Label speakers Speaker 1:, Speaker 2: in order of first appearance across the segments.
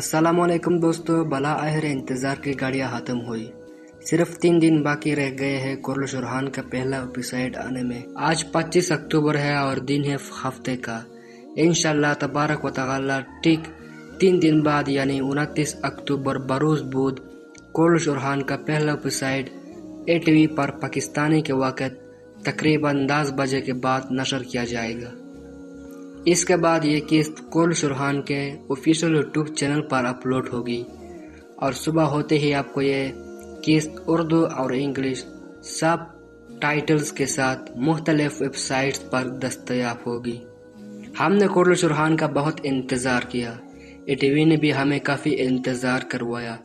Speaker 1: अस्सलाम वालेकुम दोस्तों, भला आहिर इंतज़ार की घड़ियाँ ख़त्म हुई। सिर्फ 3 दिन बाकी रह गए हैं कोरल सुरहान का पहला एपिसोड आने में। आज 25 अक्टूबर है और दिन है हफ्ते का। इंशाल्लाह तबारक व तआला ठीक 3 दिन बाद यानी 29 अक्टूबर बरोज़ बुध कोरल सुरहान का पहला एपिसोड ATV पर पाकिस्तानी के वक़्त तकरीबन 10 बजे के बाद नशर किया जाएगा। इसके बाद ये किस्त कोरल सुरहान के ऑफिशियल यूट्यूब चैनल पर अपलोड होगी और सुबह होते ही आपको ये किस्त उर्दू और इंग्लिश सब टाइटल्स के साथ मुख्तलिफ वेबसाइट्स पर दस्तयाब होगी। हमने कोरल सुरहान का बहुत इंतज़ार किया। ATV ने भी हमें काफ़ी इंतज़ार करवाया।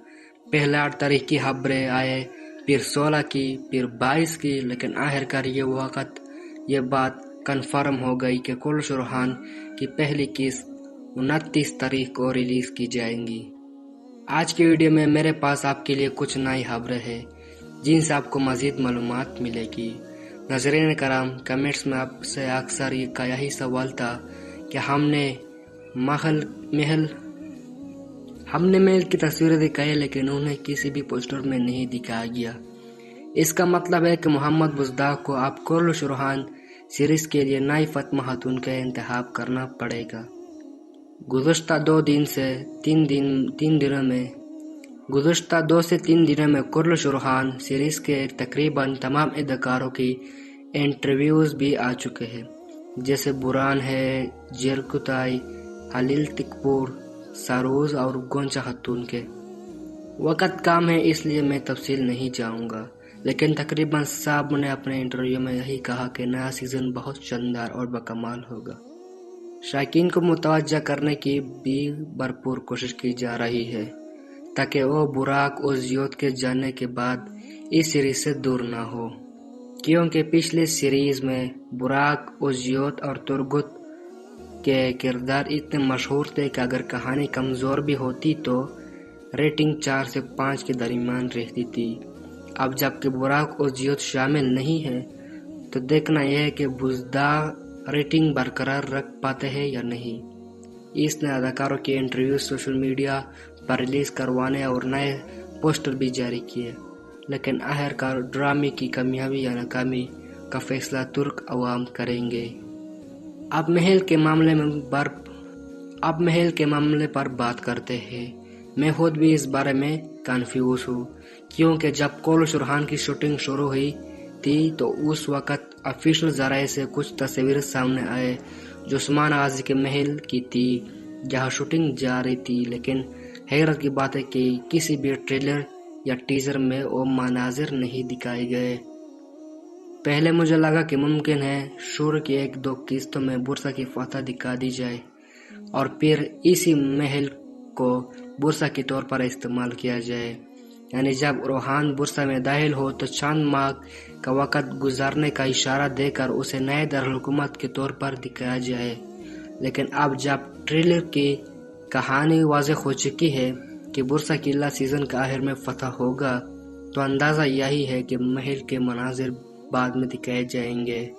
Speaker 1: पहले 8 तारीख की खबरें आए, फिर 16 की, फिर 22 की, लेकिन आखिरकार ये बात कन्फर्म हो गई कि कोरल सुरहान की पहली किस्त 29 तारीख को रिलीज़ की जाएंगी। आज की वीडियो में मेरे पास आपके लिए कुछ नई खबरें हैं जिनसे आपको मज़ीद मालूमात मिलेगी। नाज़रीन कराम, कमेंट्स में आपसे अक्सर यही सवाल था कि हमने महल की तस्वीरें दिखाई लेकिन उन्हें किसी भी पोस्टर में नहीं दिखाया गया। इसका मतलब है कि मोहम्मद बुज़दाग को अब कोरल सुरहान सीरीज के लिए नई फातिमा खातून का इंतखाब करना पड़ेगा। गुज़श्ता 2 से 3 दिनों में कोरल सुरहान सीरीज के तकरीबन तमाम अदाकारों की इंटरव्यूज़ भी आ चुके हैं, जैसे बुरहान है, जरकुताई, हलील तिकपुर, सरोज और गोंचा खातून के। वक़्त कम है इसलिए मैं तफसील नहीं जाऊंगा, लेकिन तकरीबन सब ने अपने इंटरव्यू में यही कहा कि नया सीज़न बहुत शानदार और बकमाल होगा। शायकीन को मुतवज्जा करने की भी भरपूर कोशिश की जा रही है ताकि वो बुराक और जियोत के जाने के बाद इस सीरीज से दूर ना हो, क्योंकि पिछले सीरीज में बुराक और जियोत और तुर्गुत के किरदार इतने मशहूर थे कि अगर कहानी कमज़ोर भी होती तो रेटिंग 4 से 5 के दरमियान रहती थी। अब जबकि बुराक और जियोत शामिल नहीं है तो देखना यह है कि बुज़दाग रेटिंग बरकरार रख पाते हैं या नहीं। इसने अदाकारों के इंटरव्यू सोशल मीडिया पर रिलीज़ करवाने और नए पोस्टर भी जारी किए, लेकिन आखिरकार ड्रामे की कामयाबी या नाकामी का फैसला तुर्क अवाम करेंगे। अब महल के मामले पर बात करते हैं। मैं खुद भी इस बारे में कन्फ्यूज़ हूँ, क्योंकि जब कोरल सुरहान की शूटिंग शुरू हुई थी तो उस वक़्त ऑफिशियल ज़राए से कुछ तस्वीरें सामने आए जो उस्मान गाजी के महल की थी जहाँ शूटिंग जारी थी, लेकिन हैरत की बात है कि किसी भी ट्रेलर या टीज़र में वो मनाजिर नहीं दिखाए गए। पहले मुझे लगा कि मुमकिन है शुरू की 1-2 किस्तों में बुरसा की फतह दिखा दी जाए और फिर इसी महल को बुरसा के तौर पर इस्तेमाल किया जाए, यानी जब रूहान बुरसा में दाखिल हो तो चंद माह का वक़्त गुजारने का इशारा देकर उसे नए दारुल-हुकूमत के तौर पर दिखाया जाए। लेकिन अब जब ट्रेलर की कहानी वाज़ेह हो चुकी है कि बुरसा किला सीज़न के आखिर में फतह होगा, तो अंदाज़ा यही है कि महल के मनाजिर बाद में दिखाए जाएंगे।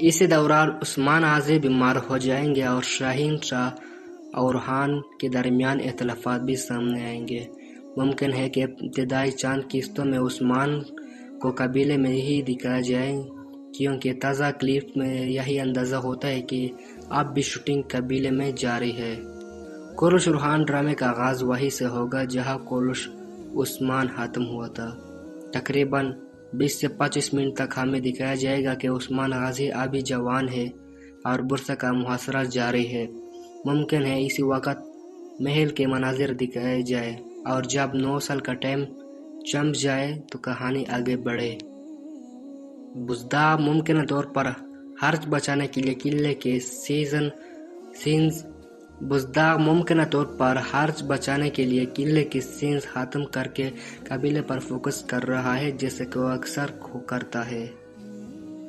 Speaker 1: इसी दौरान उस्मान गाजी बीमार हो जाएंगे और शाहीन शाह और रूहान के दरमियान इख्तिलाफात भी सामने आएंगे। मुमकिन है कि इब्तिदाई चंद किस्तों में उस्मान को कबीले में ही दिखाया जाए, क्योंकि ताज़ा क्लिप में यही अंदाज़ा होता है कि अब भी शूटिंग कबीले में जारी है। कोरल सुरहान ड्रामे का आगाज़ वहीं से होगा जहां कोरल उस्मान ख़त्म हुआ था। तकरीबन 20 से 25 मिनट तक हमें दिखाया जाएगा कि उस्मान गाजी अभी जवान है और बुरसा का मुहासरा जारी है। मुमकिन है इसी वक़्त महल के मनाजिर दिखाए जाए और जब 9 साल का टाइम चमक जाए तो कहानी आगे बढ़े। बुज़दाग मुमकिन तौर पर हर्ज बचाने के लिए किले के सीन्स ख़त्म करके कबीले पर फोकस कर रहा है, जैसे कि वो अक्सर करता है।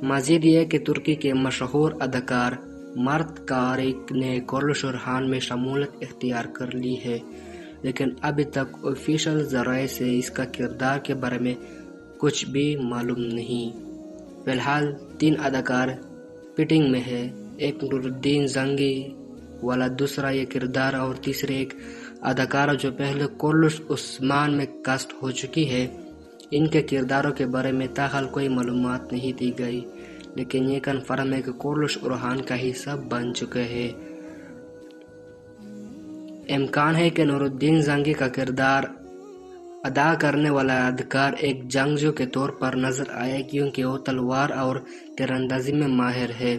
Speaker 1: मज़ीद ये कि तुर्की के मशहूर अदाकार मर्द कारिक ने कोरल सुरहान में शमूलियत इख्तियार कर ली है, लेकिन अभी तक ऑफिशियल ज़राए से इसका किरदार के बारे में कुछ भी मालूम नहीं। फ़िलहाल 3 अदाकार पिटिंग में है। एक नूरुद्दीन जंगी, والا دوسرا یہ کردار اور تیسرے ایک اداکارہ جو پہلے کولش عثمان میں کاسٹ ہو چکی ہے۔ ان کے کرداروں کے بارے میں تاحال کوئی معلومات نہیں دی گئی، لیکن یہ کنفرم ہے کہ کولش ارحان کا حصہ بن چکے ہیں۔ امکان ہے کہ نور الدین زنگی کا کردار ادا کرنے والا اداکار ایک جنگجو کے طور پر نظر آئے، کیونکہ وہ تلوار اور تیر اندازی میں ماہر ہے۔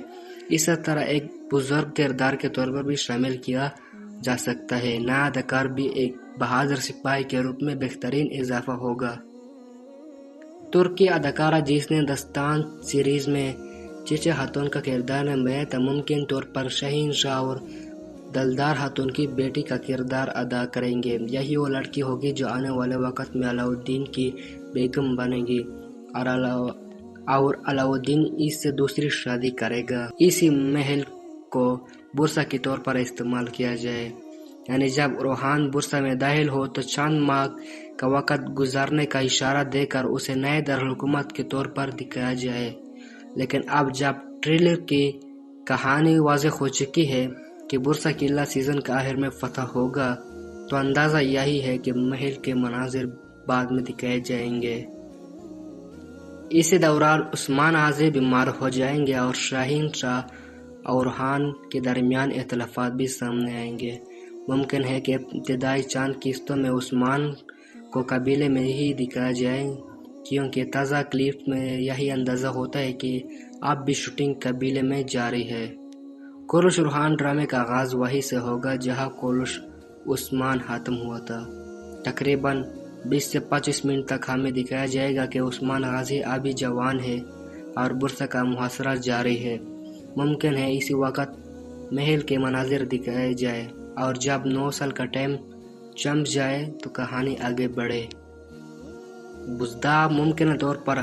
Speaker 1: اسی طرح ایک بزرگ کردار کے طور پر بھی شامل کیا جا سکتا ہے۔ نیا اداکار بھی ایک بہادر سپاہی کے روپ میں بہترین اضافہ ہوگا۔ ترکی اداکارہ جس نے دستان سیریز میں چیچے خاتون کا کردار نبھایا تھا، ممکن طور پر شاہین شاہ اور دلدار خاتون کی بیٹی کا کردار ادا کریں گے۔ یہی وہ لڑکی ہوگی جو آنے والے وقت میں علاؤالدین کی بیگم بنے گی اور علاؤالدین اس سے دوسری شادی کرے گا۔ اسی محل کو بورصہ کے طور پر استعمال کیا جائے، یعنی جب روحان بورصہ میں داخل ہو تو چند ماہ کا وقت گزارنے کا اشارہ دے کر اسے نئے دارالحکومت کے طور پر دکھایا جائے۔ لیکن اب جب ٹریلر کی کہانی واضح ہو چکی ہے کہ بورصہ قلعہ سیزن کے آخر میں فتح ہوگا، تو اندازہ یہی ہے کہ محل کے مناظر بعد میں دکھائے جائیں گے۔ اسی دوران عثمان غازی بیمار ہو جائیں گے اور شاہین شاہ اور روحان کے درمیان اختلافات بھی سامنے آئیں گے۔ ممکن ہے کہ ابتدائی چند قسطوں میں عثمان کو قبیلے میں ہی دکھایا جائے، کیونکہ تازہ کلپ میں یہی اندازہ ہوتا ہے کہ اب بھی شوٹنگ قبیلے میں جاری ہے۔ کولش روحان ڈرامے کا آغاز وہیں سے ہوگا جہاں کولش عثمان ختم ہوا تھا۔ تقریباً 20 سے 25 منٹ تک ہمیں دکھایا جائے گا کہ عثمان غازی ابھی جوان ہے اور بورصہ کا محاصرہ جاری ہے۔ ممکن ہے اسی وقت محل کے مناظر دکھائے جائے اور جب 9 سال کا ٹائم چمک جائے تو کہانی آگے بڑھے۔ بزدار ممکنہ طور پر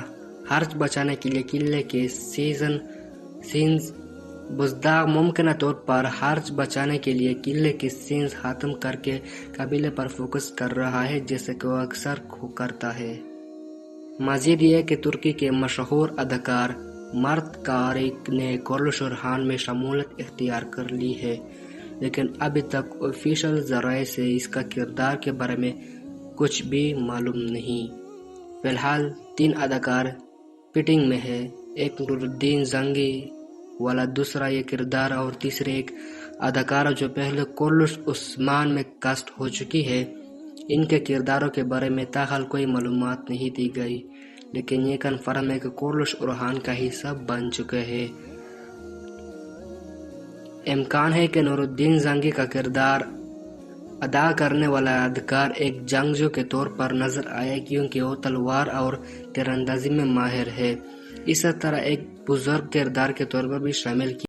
Speaker 1: خرچ بچانے کے لیے قلعے کے سینز ختم کر کے قبیلے پر فوکس کر رہا ہے، جیسے کہ وہ اکثر کرتا ہے۔ مزید یہ کہ ترکی کے مشہور اداکار مرت کارک نے کولش ارحان میں شمولیت اختیار کر لی ہے، لیکن ابھی تک آفیشل ذرائع سے اس کا کردار کے بارے میں کچھ بھی معلوم نہیں۔ فی الحال 3 اداکار فٹنگ میں ہیں، ایک نور الدین زنگی والا دوسرا یہ کردار اور تیسرے ایک اداکارہ جو پہلے کولش عثمان میں کاسٹ ہو چکی ہے۔ ان کے کرداروں کے بارے میں تاحال کوئی معلومات نہیں دی گئی، لیکن یہ کنفرم ہے کہ کولش ارحان کا حصہ بن چکے ہیں۔ امکان ہے کہ نور الدین زنگی کا کردار ادا کرنے والا اداکار ایک جنگجو کے طور پر نظر آئے، کیونکہ وہ تلوار اور تیر اندازی میں ماہر ہے۔ اسی طرح ایک بزرگ کردار کے طور پر بھی شامل